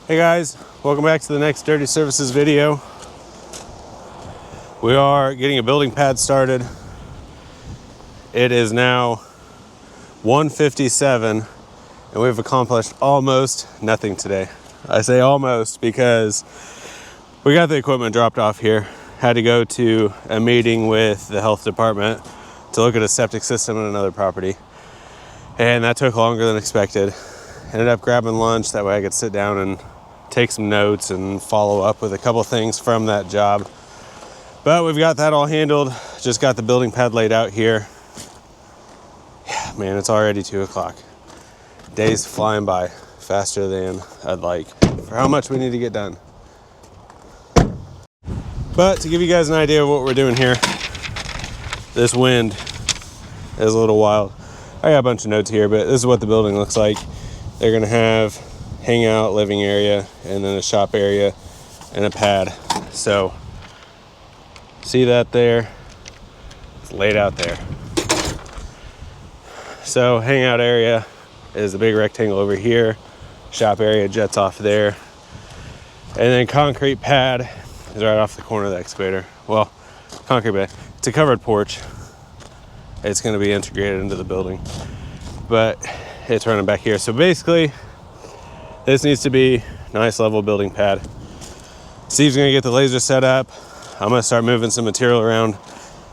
Hey guys, welcome back to the next Dirty Services video. We are getting a building pad started. It is now 1:57 and we've accomplished almost nothing today. I say almost because we got the equipment dropped off here. Had to go to a meeting with the health department to look at a septic system in another property. And that took longer than expected. Ended up grabbing lunch, that way I could sit down and take some notes and follow up with a couple things from that job. But we've got that all handled. Just got the building pad laid out here. Yeah, man, it's already 2 o'clock. Days flying by faster than I'd like for how much we need to get done. But to give you guys an idea of what we're doing here, this wind is a little wild. I got a bunch of notes here, but this is what the building looks like. They're gonna have hangout, living area, and then a shop area and a pad. So see that there? It's laid out there. So hangout area is the big rectangle over here. Shop area jets off there. And then concrete pad is right off the corner of the excavator. Well, concrete pad. It's a covered porch. It's gonna be integrated into the building, but it's running back here. So basically, this needs to be a nice level building pad. Steve's gonna get the laser set up. I'm gonna start moving some material around,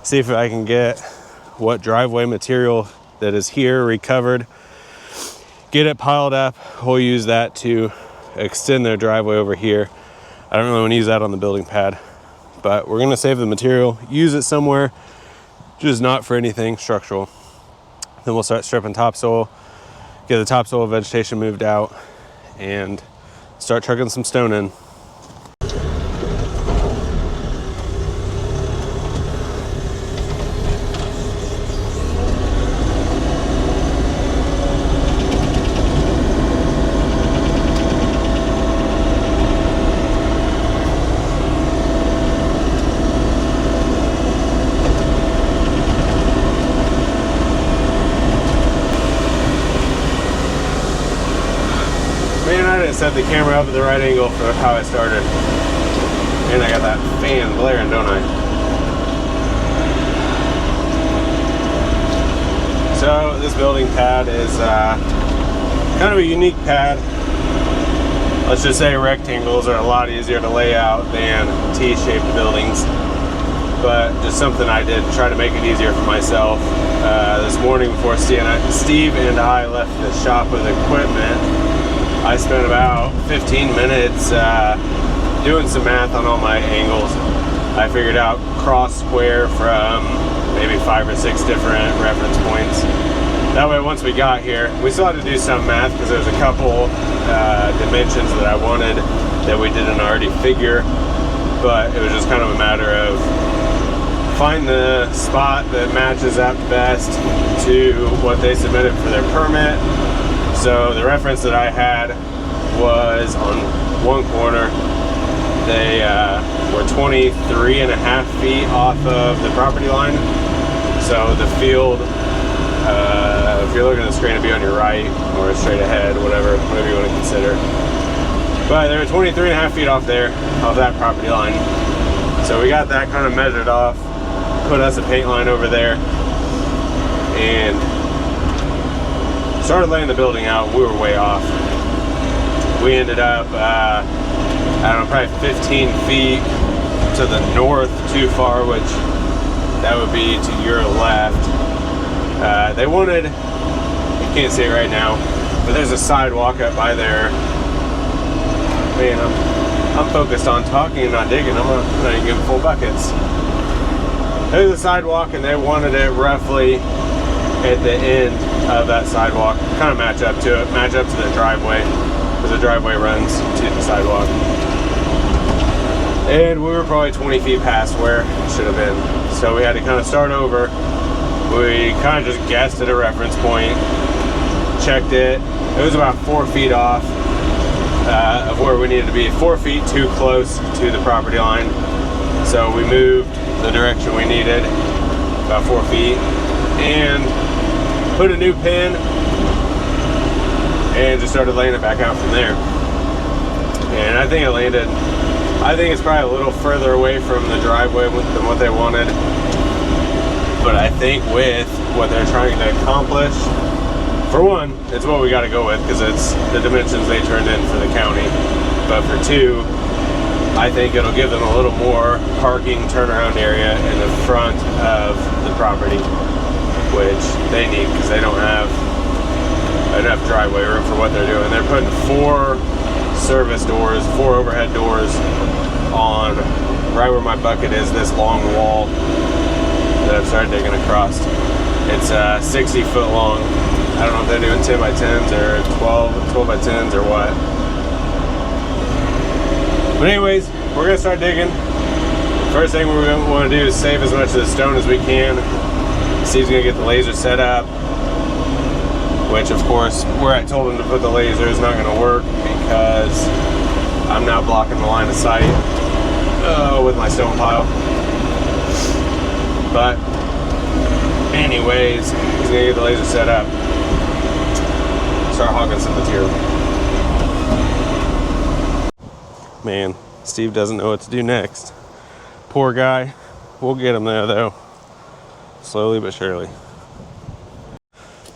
see if I can get what driveway material that is here recovered, get it piled up. We'll use that to extend their driveway over here. I don't really want to use that on the building pad, but we're gonna save the material, use it somewhere, just not for anything structural. Then we'll start stripping topsoil, get the topsoil vegetation moved out, and start trucking some stone in. Set the camera up at the right angle for how I started. And I got that fan blaring, don't I? So this building pad is kind of a unique pad. Let's just say rectangles are a lot easier to lay out than T-shaped buildings. But just something I did to try to make it easier for myself. This morning before Steve and I left the shop with equipment, I spent about 15 minutes doing some math on all my angles. I figured out cross square from maybe 5 or 6 different reference points. That way, once we got here, we still had to do some math because there's a couple dimensions that I wanted that we didn't already figure, but it was just kind of a matter of find the spot that matches up best to what they submitted for their permit. So the reference that I had was on one corner. They were 23.5 feet off of the property line. So the field, if you're looking at the screen, it'd be on your right or straight ahead, whatever you want to consider. But they were 23.5 feet off there, off that property line. So we got that kind of measured off, put us a paint line over there, and started laying the building out. We were way off. We ended up, I don't know, probably 15 feet to the north too far, which that would be to your left. They wanted, you can't see it right now, but there's a sidewalk up by there. Man, I'm focused on talking and not digging. I'm not even giving full buckets. There's a sidewalk and they wanted it roughly at the end of that sidewalk, kind of match up to the driveway, because the driveway runs to the sidewalk. And we were probably 20 feet past where it should have been. So we had to kind of start over. We kind of just guessed at a reference point, checked it. It was about 4 feet off of where we needed to be, 4 feet too close to the property line. So we moved the direction we needed about 4 feet and put a new pin and just started laying it back out from there. And I think it's probably a little further away from the driveway than what they wanted. But I think with what they're trying to accomplish, for one, it's what we got to go with because it's the dimensions they turned in for the county. But for two, I think it'll give them a little more parking turnaround area in the front of the property, which they need because they don't have enough driveway room for what they're doing. They're putting 4 service doors, 4 overhead doors on right where my bucket is, this long wall that I've started digging across. It's 60 foot long. I don't know if they're doing 10 by 10s or 12 by 10s or what. But anyways, we're gonna start digging. First thing we're gonna want to do is save as much of the stone as we can. Steve's gonna get the laser set up, which of course, where I told him to put the laser is not gonna work because I'm now blocking the line of sight with my stone pile. But anyways, he's gonna get the laser set up. Start hauking some material. Man, Steve doesn't know what to do next. Poor guy. We'll get him there though. Slowly but surely.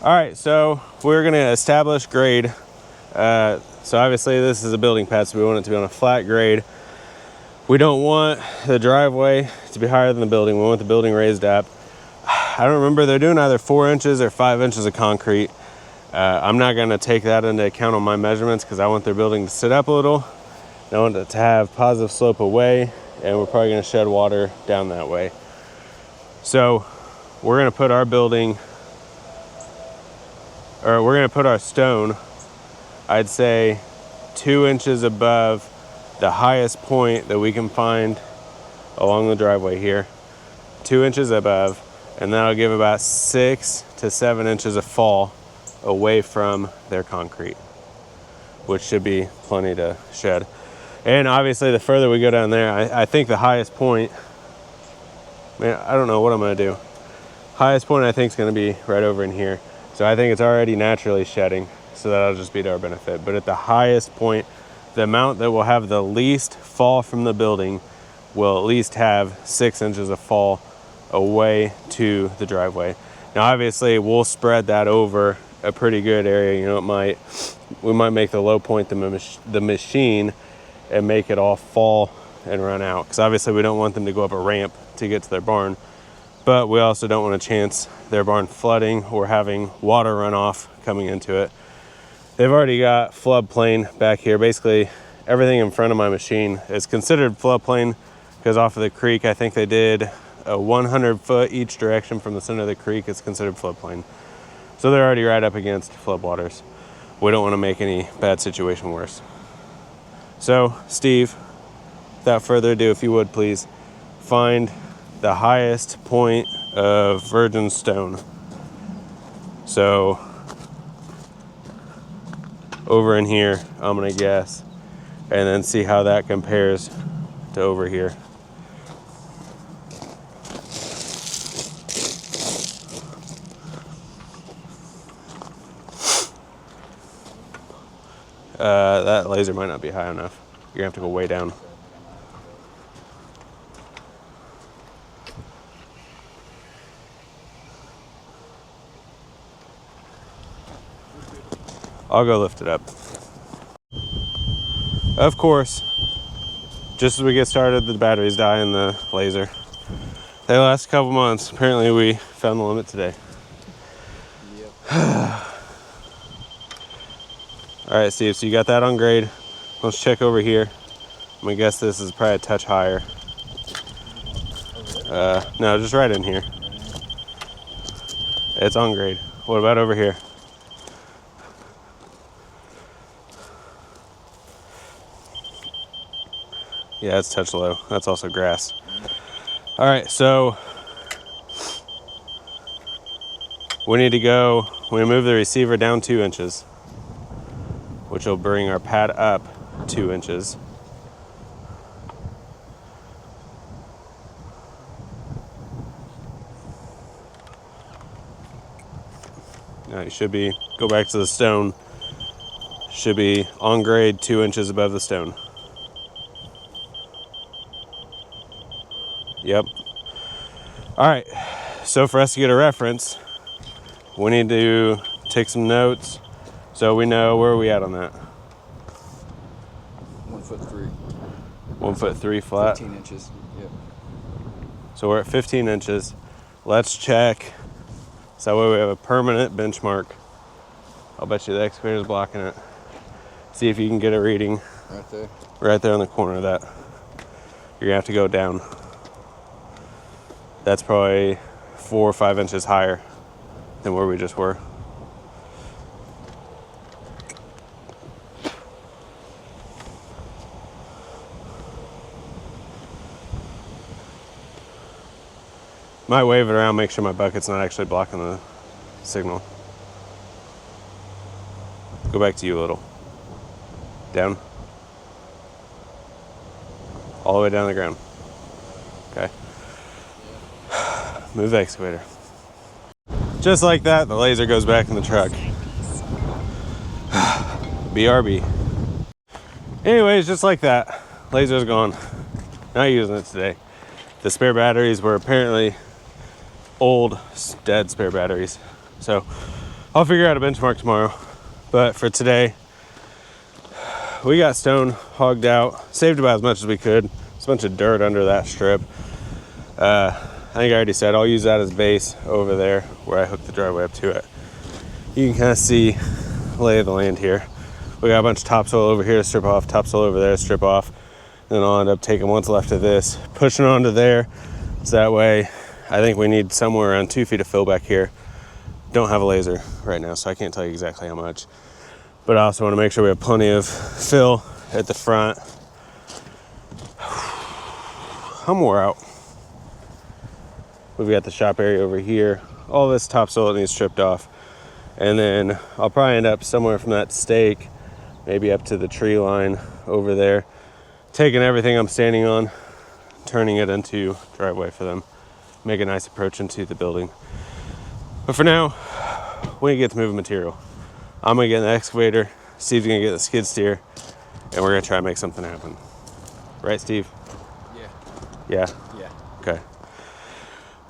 Alright, so we're going to establish grade. So obviously this is a building pad, so we want it to be on a flat grade. We don't want the driveway to be higher than the building. We want the building raised up. I don't remember, they're doing either 4 inches or 5 inches of concrete. I'm not going to take that into account on my measurements because I want their building to sit up a little. I want it to have positive slope away, and we're probably going to shed water down that way. So we're going to put our building, or we're going to put our stone, I'd say 2 inches above the highest point that we can find along the driveway here. 2 inches above, and that'll give about 6 to 7 inches of fall away from their concrete, which should be plenty to shed. And obviously the further we go down there, I think the highest point, man, I don't know what I'm gonna do. Highest point I think is gonna be right over in here. So I think it's already naturally shedding, so that'll just be to our benefit. But at the highest point, the amount that will have the least fall from the building will at least have 6 inches of fall away to the driveway. Now obviously we'll spread that over a pretty good area. You know, we might make the low point the machine and make it all fall and run out, because obviously we don't want them to go up a ramp to get to their barn, but we also don't want to chance their barn flooding or having water runoff coming into it. They've already got floodplain back here. Basically everything in front of my machine is considered floodplain because off of the creek, I think they did a 100 foot each direction from the center of the creek. It's considered floodplain, so they're already right up against floodwaters. We don't want to make any bad situation worse. So, Steve, without further ado, if you would please find the highest point of virgin stone. So, over in here, I'm gonna guess, and then see how that compares to over here. That laser might not be high enough. You're gonna have to go way down. I'll go lift it up. Of course, just as we get started, the batteries die in the laser. They last a couple months. Apparently we found the limit today. Yep. All right, Steve, so you got that on grade. Let's check over here. I'm gonna guess this is probably a touch higher. No, just right in here. It's on grade. What about over here? Yeah, it's a touch low. That's also grass. All right, so we need to move the receiver down 2 inches, which will bring our pad up 2 inches. Now you should go back to the stone, should be on grade 2 inches above the stone. Yep. All right, so for us to get a reference, we need to take some notes so we know where are we at on that. 1'3". 1'3" flat. 15 inches. Yep. So we're at 15 inches. Let's check. So that way we have a permanent benchmark. I'll bet you the excavator's blocking it. See if you can get a reading. Right there. Right there in the corner of that. You're gonna have to go down. That's probably 4 or 5 inches higher than where we just were. Might wave it around, make sure my bucket's not actually blocking the signal. Go back to you a little. Down. All the way down the ground. Okay. Move the excavator. Just like that, the laser goes back in the truck. BRB. Anyways, just like that, laser's gone. Not using it today. The spare batteries were apparently old, dead spare batteries. So I'll figure out a benchmark tomorrow. But for today, we got stone hogged out, saved about as much as we could. There's a bunch of dirt under that strip. I think I already said I'll use that as base over there where I hooked the driveway up to it. You can kind of see the lay of the land here. We got a bunch of topsoil over here to strip off, topsoil over there to strip off. Then I'll end up taking what's left of this, pushing it onto there. So that way, I think we need somewhere around 2 feet of fill back here. Don't have a laser right now, so I can't tell you exactly how much. But I also want to make sure we have plenty of fill at the front. I'm wore out. We've got the shop area over here. All this topsoil needs stripped off. And then I'll probably end up somewhere from that stake, maybe up to the tree line over there, taking everything I'm standing on, turning it into driveway for them. Make a nice approach into the building. But for now, we need to get to moving material. I'm gonna get in the excavator, Steve's gonna get the skid steer, and we're gonna try to make something happen. Right, Steve? Yeah. Yeah? Yeah. Okay.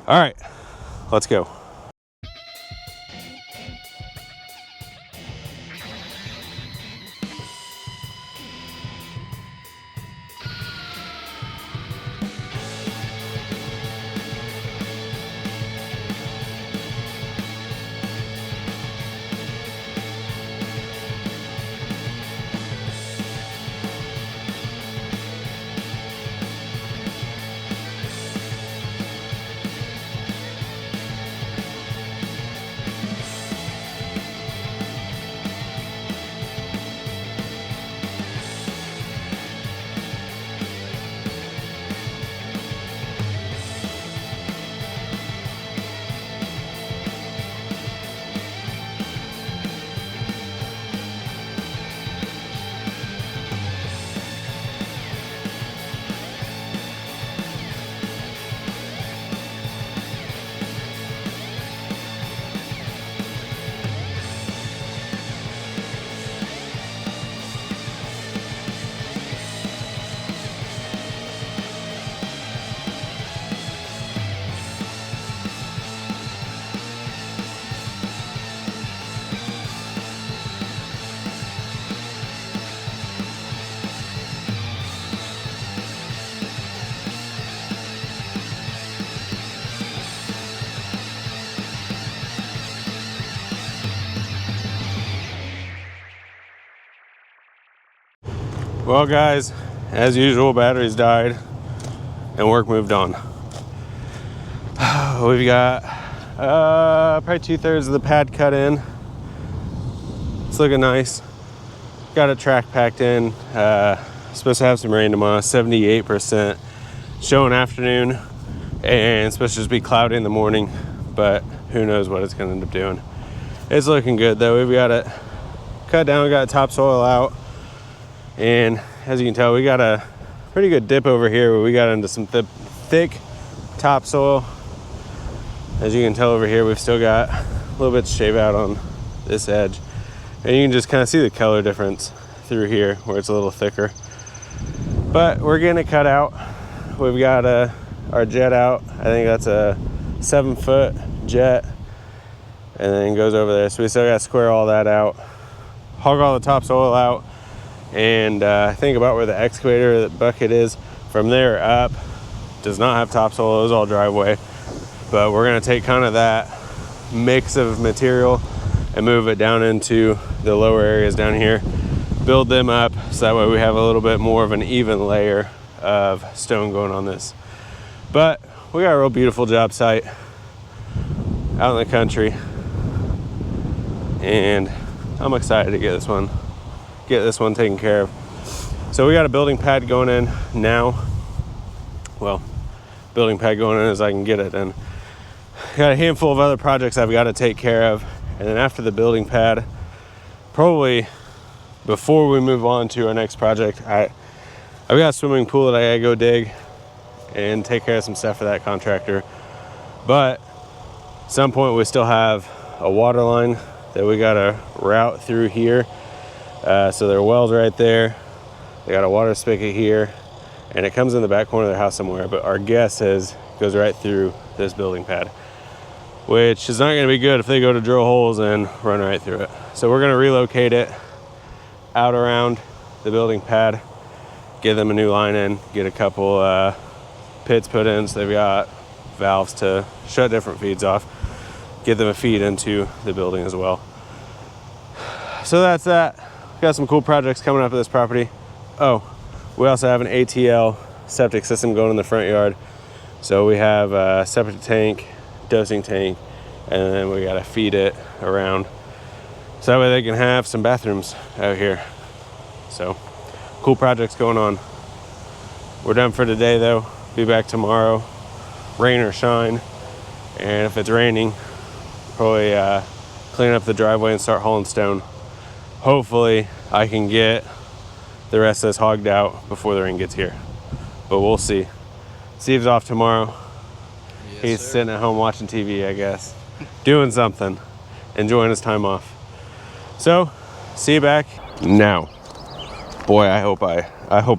All right, let's go. Well guys, as usual, batteries died and work moved on. We've got probably 2/3 of the pad cut in. It's looking nice. Got a track packed in. Supposed to have some rain tomorrow, 78%. Showing afternoon, and it's supposed to just be cloudy in the morning, but who knows what it's gonna end up doing. It's looking good though. We've got it cut down, got topsoil out. And as you can tell, we got a pretty good dip over here where we got into some thick topsoil. As you can tell over here, we've still got a little bit to shave out on this edge. And you can just kind of see the color difference through here where it's a little thicker. But we're getting it cut out. We've got our our jet out. I think that's a 7-foot jet, and then goes over there. So we still got to square all that out, hog all the topsoil out, and think about where the excavator, the bucket is. From there up, does not have topsoil. It was all driveway, but we're going to take kind of that mix of material and move it down into the lower areas down here, build them up, so that way we have a little bit more of an even layer of stone going on this. But we got a real beautiful job site out in the country, and I'm excited to get this one taken care of. So we got a building pad going in now. Well, building pad going in as I can get it, and got a handful of other projects I've got to take care of. And then after the building pad, probably before we move on to our next project, I've got a swimming pool that I gotta go dig and take care of some stuff for that contractor. But at some point we still have a water line that we gotta route through here. So there are wells right there. They got a water spigot here, and it comes in the back corner of their house somewhere, but our guess is it goes right through this building pad, which is not going to be good if they go to drill holes and run right through it. So we're going to relocate it out around the building pad, get them a new line in, get a couple pits put in so they've got valves to shut different feeds off, get them a feed into the building as well. So that's that. Got some cool projects coming up at this property. Oh, we also have an ATL septic system going in the front yard. So we have a septic tank, dosing tank, and then we gotta feed it around so that way they can have some bathrooms out here. So cool projects going on. We're done for today though. Be back tomorrow, rain or shine. And if it's raining, probably clean up the driveway and start hauling stone. Hopefully I can get the rest of this hogged out before the rain gets here, but we'll see. Steve's off tomorrow. Yes, He's sir. sitting at home watching TV, I guess, doing something, enjoying his time off. So, see you back now. Boy, I hope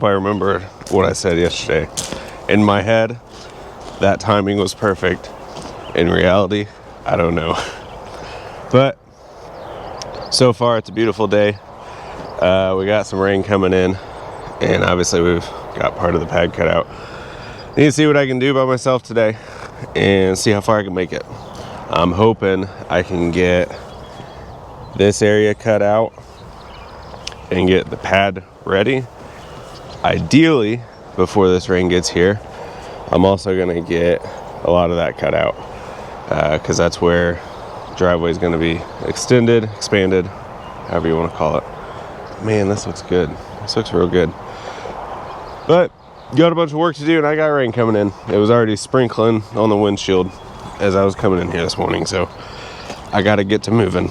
I remembered what I said yesterday. In my head, that timing was perfect. In reality, I don't know. But so far, it's a beautiful day. We got some rain coming in, and obviously we've got part of the pad cut out. Need to see what I can do by myself today and see how far I can make it. I'm hoping I can get this area cut out and get the pad ready. Ideally, before this rain gets here, I'm also gonna get a lot of that cut out because that's where driveway is gonna be extended, expanded, however you want to call it. Man, this looks good. This looks real good. But got a bunch of work to do, and I got rain coming in. It was already sprinkling on the windshield as I was coming in here this morning, so I got to get to moving.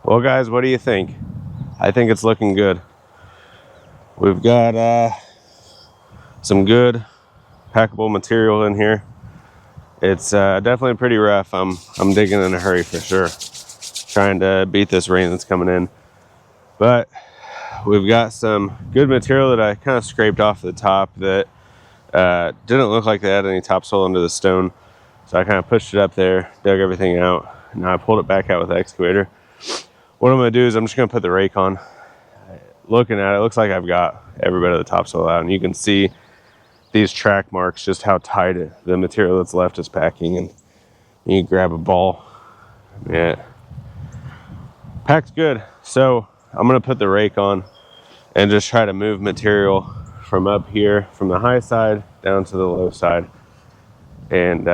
Well guys, what do you think? I think it's looking good. We've got some good packable material in here. It's definitely pretty rough. I'm digging in a hurry for sure, trying to beat this rain that's coming in. But we've got some good material that I kind of scraped off the top that didn't look like they had any topsoil under the stone. So I kind of pushed it up there, dug everything out. Now I pulled it back out with the excavator. What I'm gonna do is I'm just gonna put the rake on. Looking at it, it looks like I've got every bit of the topsoil out, and you can see these track marks, just how tight the material that's left is packing. And you grab a ball, yeah, packed good. So I'm gonna put the rake on and just try to move material from up here, from the high side down to the low side, and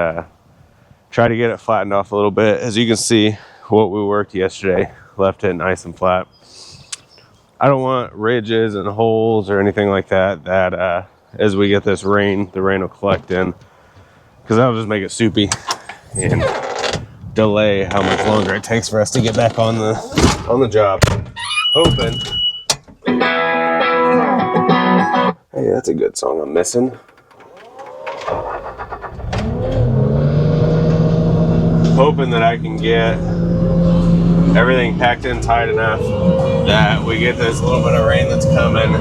try to get it flattened off a little bit. As you can see, what we worked yesterday left it nice and flat. I don't want ridges and holes or anything like that as we get this rain, the rain will collect in, because that'll just make it soupy and delay how much longer it takes for us to get back on the job. Hoping. Hey, that's a good song I'm missing. Hoping that I can get everything packed in tight enough that we get this little bit of rain that's coming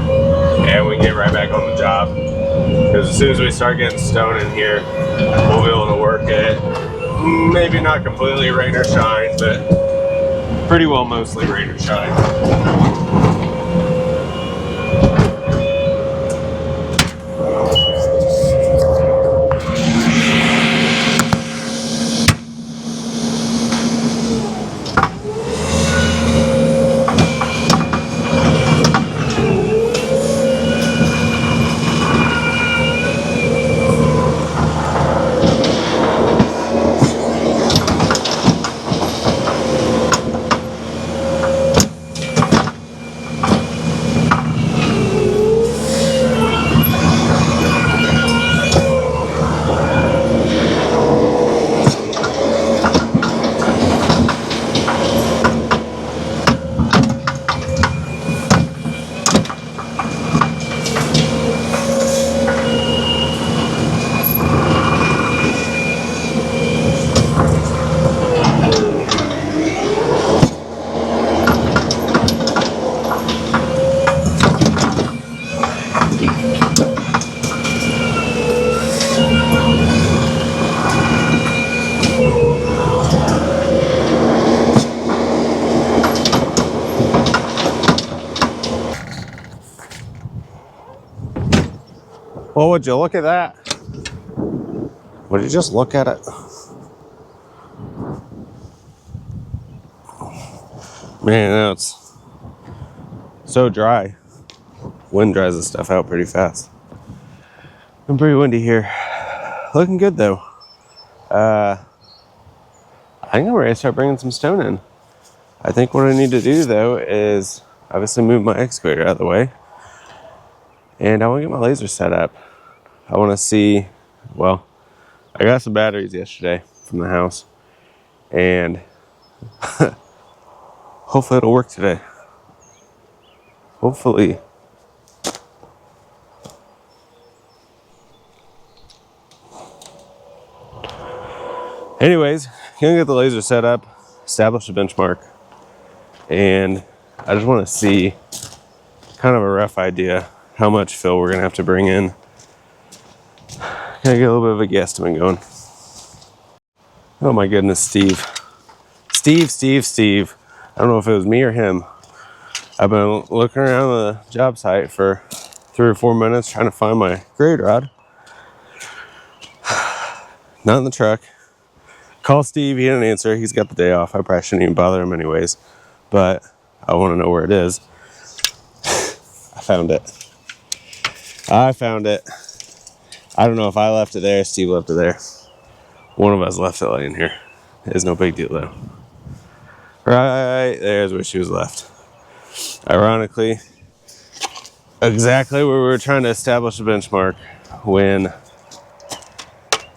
and we get right back on the job. Because as soon as we start getting stone in here, we'll be able to work it. Maybe not completely rain or shine, but pretty well mostly rain or shine. Well, would you look at that? Would you just look at it? Man, now it's so dry. Wind dries this stuff out pretty fast. Been pretty windy here. Looking good though. I think I'm ready to start bringing some stone in. I think what I need to do though is obviously move my excavator out of the way. And I want to get my laser set up. I want to see, well, I got some batteries yesterday from the house, and hopefully it'll work today. Hopefully. Anyways, gonna get the laser set up, establish a benchmark, and I just want to see kind of a rough idea how much fill we're gonna have to bring in. Gonna get a little bit of a guesstimate going. Oh my goodness, Steve. Steve. I don't know if it was me or him. I've been looking around the job site for 3 or 4 minutes trying to find my grade rod. Not in the truck. Call Steve, he didn't answer. He's got the day off. I probably shouldn't even bother him anyways, but I want to know where it is. I found it. I don't know if I left it there, Steve left it there. One of us left it laying here. It's no big deal though. Right there's where she was left. Ironically, exactly where we were trying to establish a benchmark when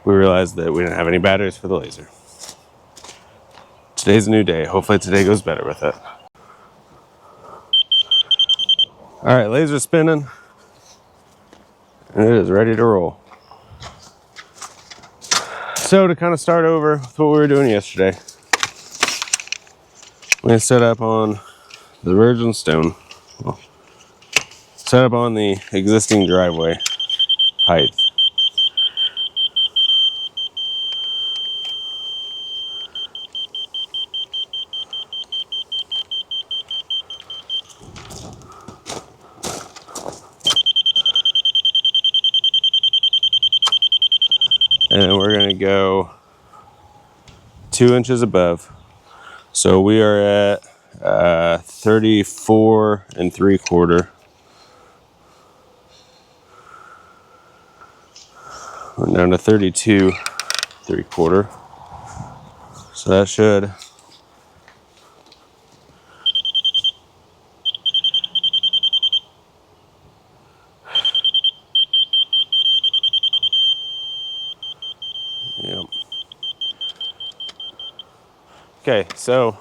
we realized that we didn't have any batteries for the laser. Today's a new day. Hopefully today goes better with it. All right, laser spinning, and it is ready to roll. So to kind of start over with what we were doing yesterday, we're gonna set up on the virgin stone. Well, set up on the existing driveway height. And we're gonna go 2 inches above. So we are at 34 3/4. We're down to 32 3/4. So that should yep. Okay, so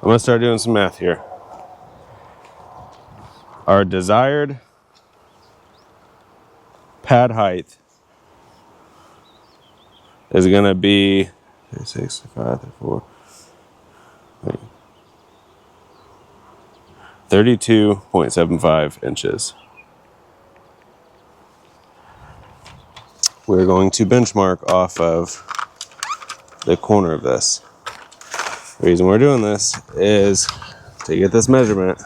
I'm gonna start doing some math here. Our desired pad height is gonna be 65, 34, 32.75 inches. We're going to benchmark off of the corner of this. The reason we're doing this is to get this measurement.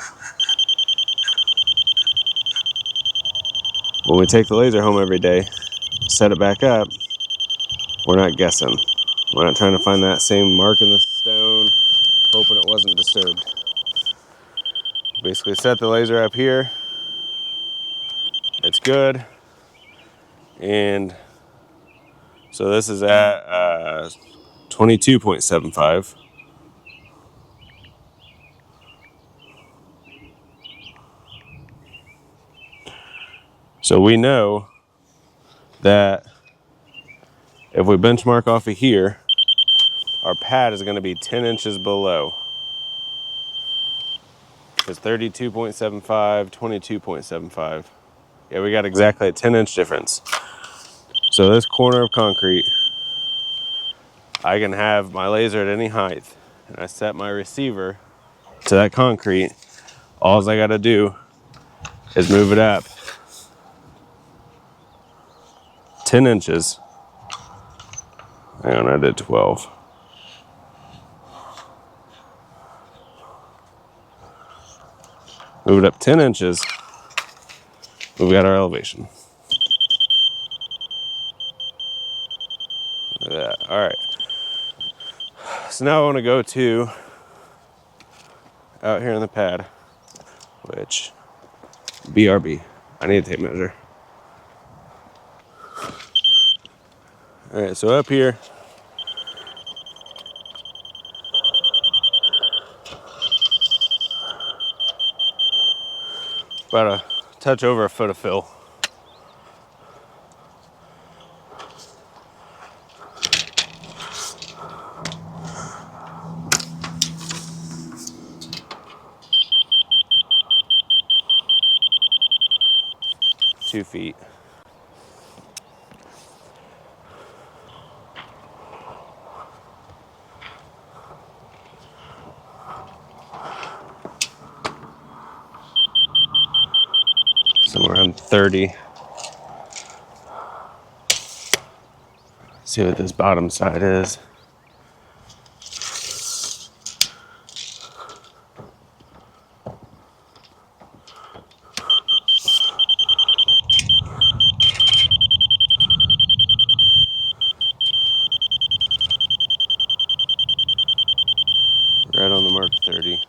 When we take the laser home every day, set it back up, we're not guessing. We're not trying to find that same mark in the stone, hoping it wasn't disturbed. Basically set the laser up here. It's good. And so this is at 22.75. So we know that if we benchmark off of here, our pad is going to be 10 inches below. It's 32.75, 22.75. Yeah, we got exactly a 10-inch difference. So this corner of concrete, I can have my laser at any height, and I set my receiver to that concrete. All I got to do is move it up 10 inches. Hang on, I did 12. Move it up 10 inches. We've got our elevation. Look at that. All right. So now I want to go to out here on the pad, which BRB. I need a tape measure. All right, so up here, about a touch over a foot of fill. Two feet. Somewhere around 30. See what this bottom side is. Right on the mark, 30.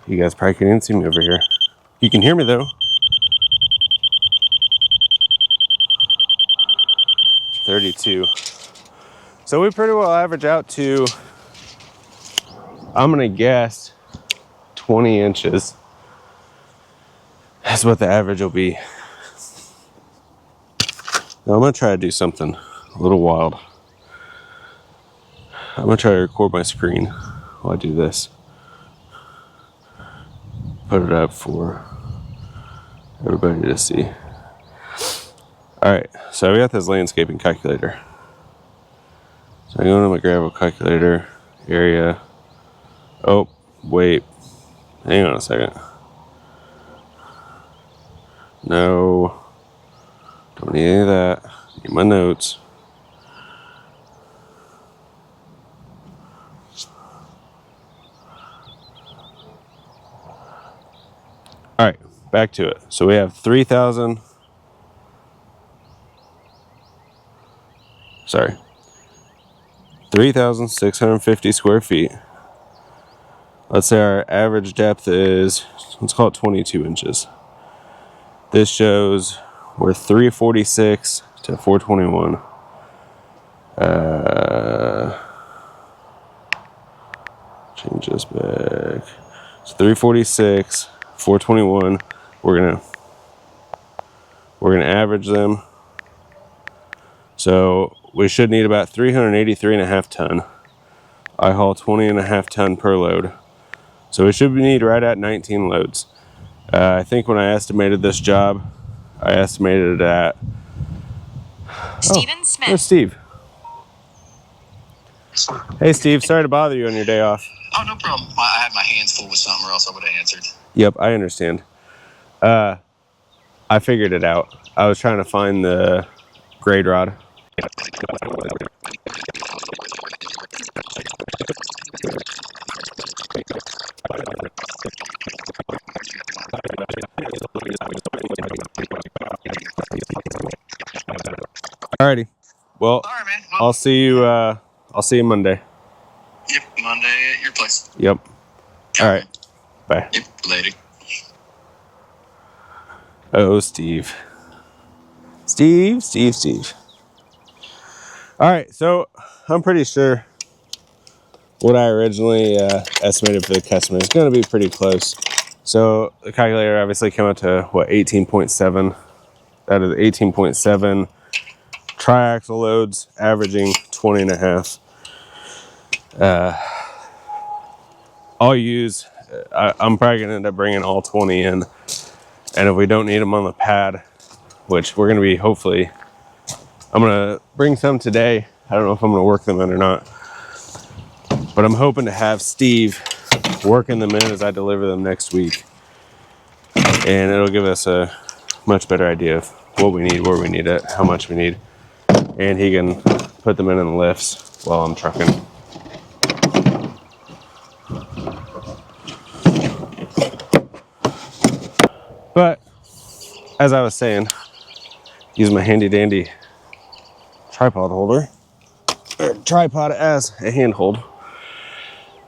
You guys probably can't even see me over here. You can hear me though. 32. So we pretty well average out to, I'm gonna guess, 20 inches. That's what the average will be. Now I'm gonna try to do something a little wild. I'm gonna try to record my screen while I do this. Put it up for everybody to see. Alright, so we got this landscaping calculator. So I go into my gravel calculator area. Oh, wait. Hang on a second. No. Don't need any of that. Need my notes. Alright, back to it. So we have 3,650 square feet. Let's say our average depth is, let's call it 22 inches. This shows we're 346 to 421. Change this back. So 346, 421. We're gonna average them. So we should need about 383.5 ton. I haul 20.5 ton per load. So we should need right at 19 loads. I think when I estimated this job, I estimated it at Stephen Smith. There's Steve. Hey Steve, sorry to bother you on your day off. Oh, no problem. I had my hands full with something or else I would have answered. Yep, I understand. I figured it out. I was trying to find the grade rod. Alrighty. Well, All right, man. Well, I'll see you Monday. Yep, Monday at your place. Yep. All right. Bye. Yep, later. Oh, Steve. Steve. All right, so I'm pretty sure what I originally estimated for the customer is going to be pretty close. So the calculator obviously came out to, what, 18.7. That is 18.7 triaxle loads, averaging 20.5. I'll use, I'm probably going to end up bringing all 20 in. And if we don't need them on the pad, which we're going to be, hopefully, I'm going to bring some today. I don't know if I'm going to work them in or not. But I'm hoping to have Steve working them in as I deliver them next week. And it'll give us a much better idea of what we need, where we need it, how much we need. And he can put them in the lifts while I'm trucking. But as I was saying, use my handy dandy tripod holder, or tripod as a handhold.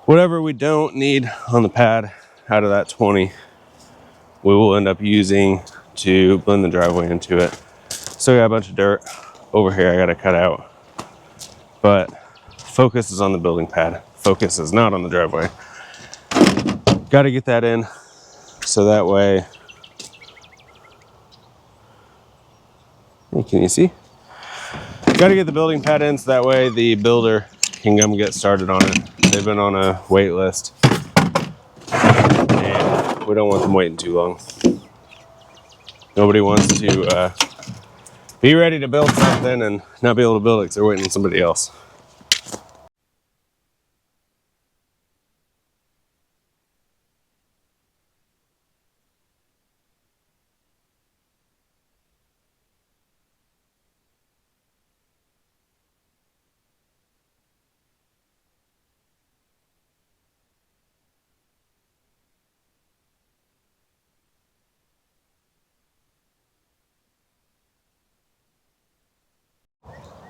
Whatever we don't need on the pad out of that 20, we will end up using to blend the driveway into it. Still got a bunch of dirt over here I gotta cut out, but focus is on the building pad. Focus is not on the driveway. Got to get that in so that way, can you see? Got to get the building pad in so that way the builder can come get started on it. They've been on a wait list and we don't want them waiting too long. Nobody wants to be ready to build something and not be able to build it because they're waiting on somebody else.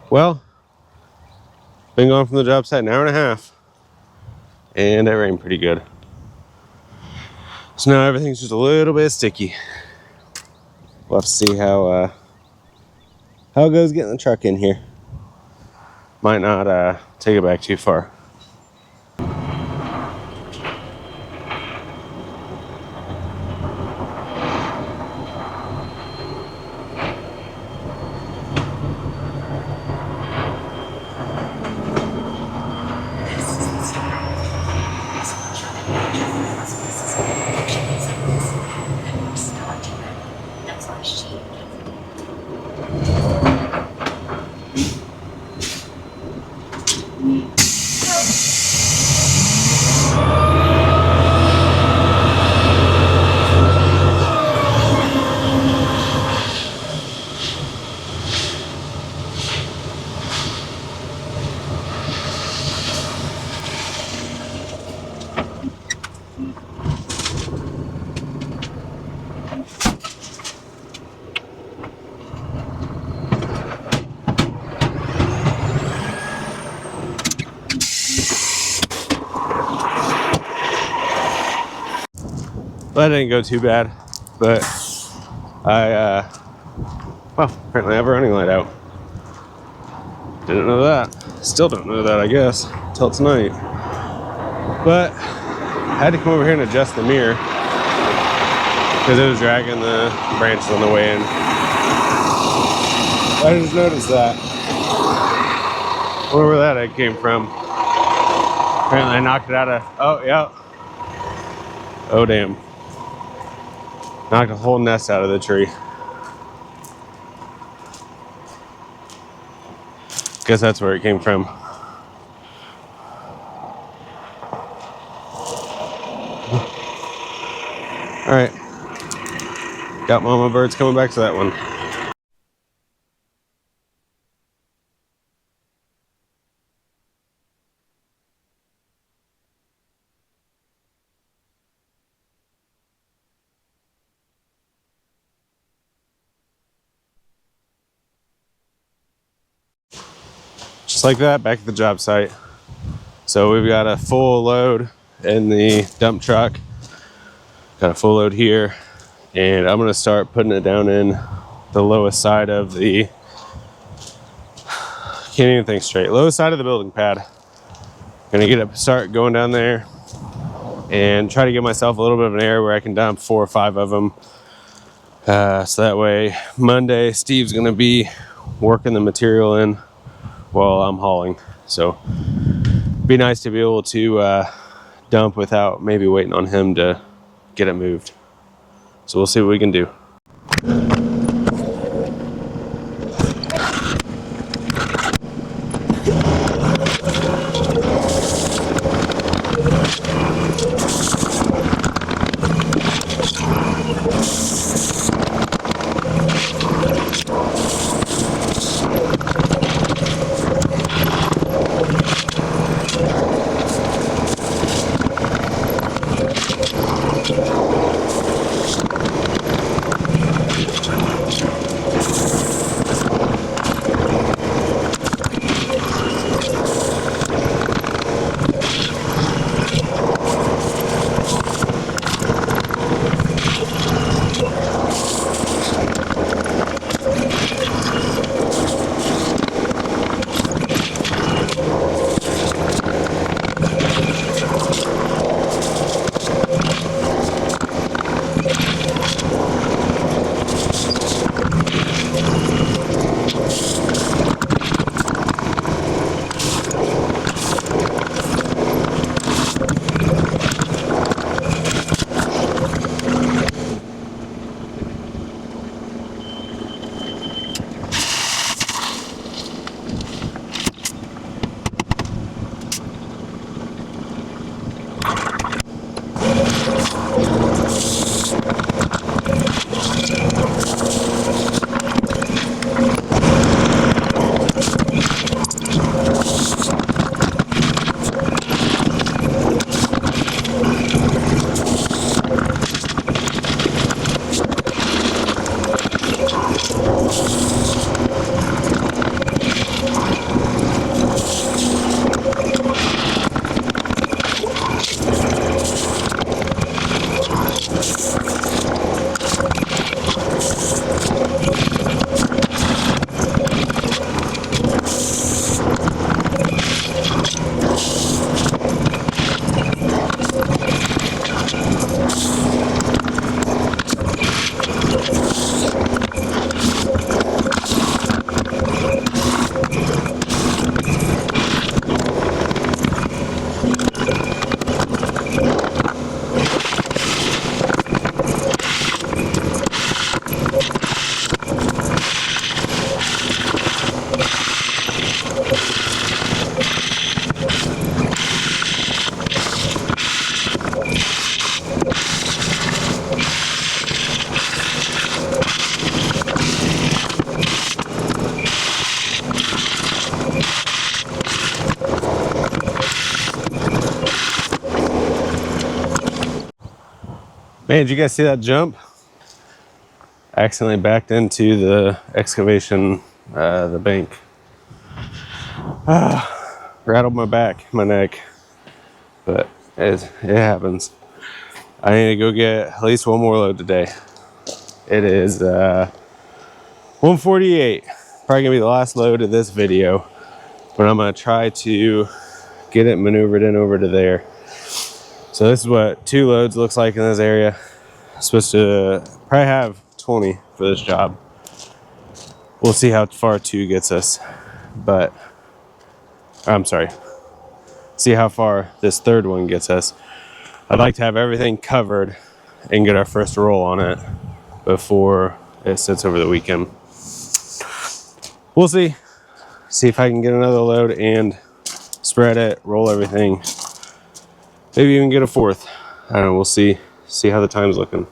Well, been gone from the job site an hour and a half, and it rained pretty good. So now everything's just a little bit sticky. We'll have to see how it goes getting the truck in here. Might not take it back too far. That didn't go too bad, but well, apparently I have a running light out. Didn't know that. Still don't know that, I guess, till tonight. But I had to come over here and adjust the mirror because it was dragging the branches on the way in. I just noticed that. I wonder where that egg came from. Apparently I knocked it out of, oh, yeah. Oh, damn. Knocked a whole nest out of the tree. Guess that's where it came from. All right. Got mama birds coming back to that one. Just like that, back at the job site. So we've got a full load in the dump truck. Got a full load here, and I'm gonna start putting it down in the lowest side of the, can't even think straight, lowest side of the building pad. Gonna get it, start going down there and try to give myself a little bit of an area where I can dump 4 or 5 of them. So that way Monday Steve's gonna be working the material in while I'm hauling. So be nice to be able to dump without maybe waiting on him to get it moved. So we'll see what we can do. Man, did you guys see that jump? I accidentally backed into the excavation, the bank. Rattled my back, my neck, but it happens. I need to go get at least one more load today. It is 1:48. Probably gonna be the last load of this video, but I'm gonna try to get it maneuvered in over to there. So this is what 2 loads looks like in this area. I'm supposed to probably have 20 for this job. We'll see how far 2 gets us, but I'm sorry. See how far this 3rd one gets us. I'd like to have everything covered and get our first roll on it before it sits over the weekend. We'll see. See if I can get another load and spread it, roll everything. Maybe even get a 4th. I don't know, we'll see. See how the time's looking.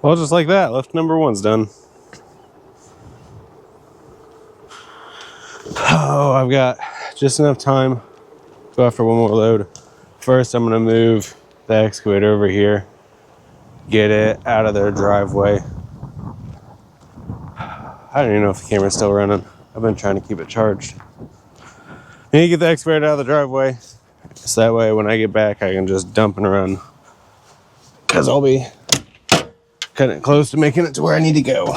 Well, just like that, lift number 1's done. Oh, I've got just enough time to go after one more load. First, I'm gonna move the excavator over here, get it out of their driveway. I don't even know if the camera's still running. I've been trying to keep it charged. I need to get the excavator out of the driveway, so that way when I get back, I can just dump and run. because I'll be cutting it close to making it to where I need to go.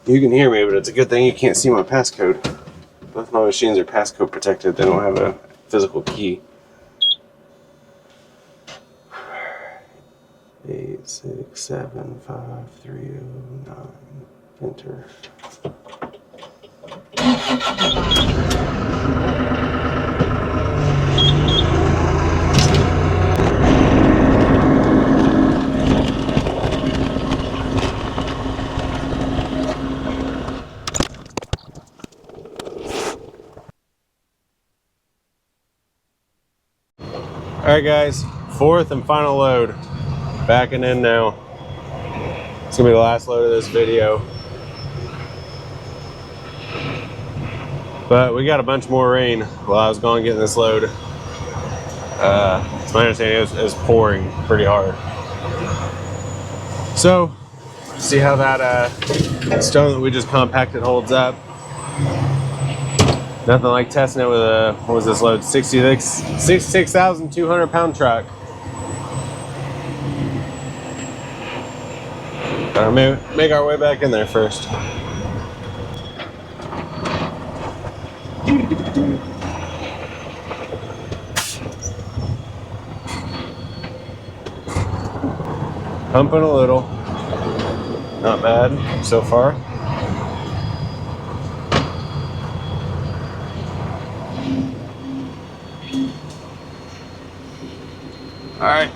You can hear me, but it's a good thing you can't see my passcode. Both my machines are passcode protected. They don't have a physical key. 8675309. Enter. All right, guys, fourth and final load. Backing in now. It's gonna be the last load of this video. But we got a bunch more rain while I was gone getting this load. It's my understanding it was pouring pretty hard. So, see how that stone that we just compacted holds up. Nothing like testing it with a, what was this load? 66,200 pound truck. Gotta make our way back in there first. Pumping a little. Not bad so far. All right,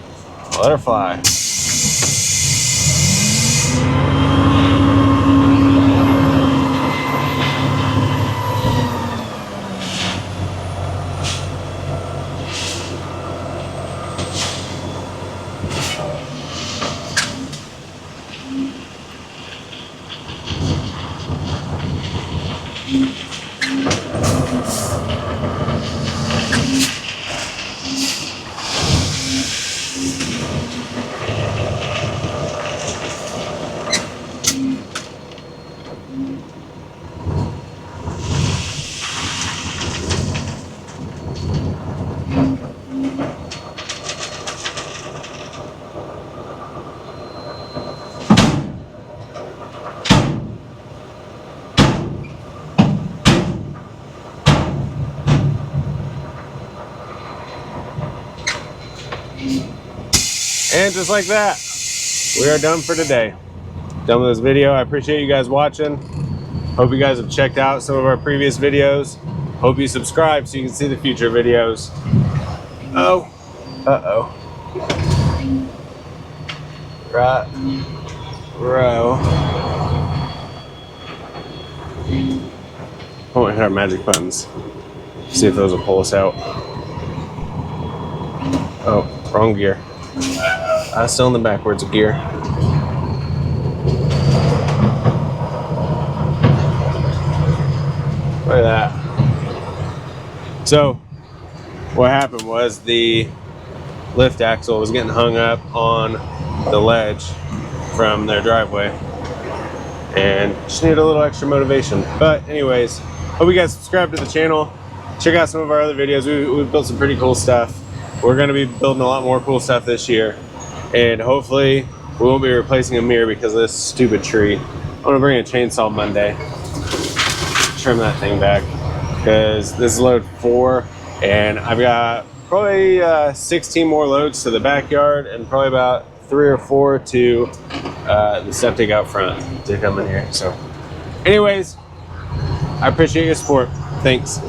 let her fly. And just like that, we are done for today. Done with this video. I appreciate you guys watching. Hope you guys have checked out some of our previous videos. Hope you subscribe so you can see the future videos. Oh, uh-oh. Right row. I want to hit our magic buttons. See if those will pull us out. Oh, wrong gear. I'm still in the backwards gear. Look at that. So, what happened was the lift axle was getting hung up on the ledge from their driveway. And just needed a little extra motivation. But anyways, hope you guys subscribe to the channel. Check out some of our other videos. We've built some pretty cool stuff. We're going to be building a lot more cool stuff this year. And hopefully we won't be replacing a mirror because of this stupid tree. I'm going to bring a chainsaw Monday. Trim that thing back. Because this is load 4. And I've got probably 16 more loads to the backyard. And probably about 3 or 4 to the septic out front to come in here. So anyways, I appreciate your support. Thanks.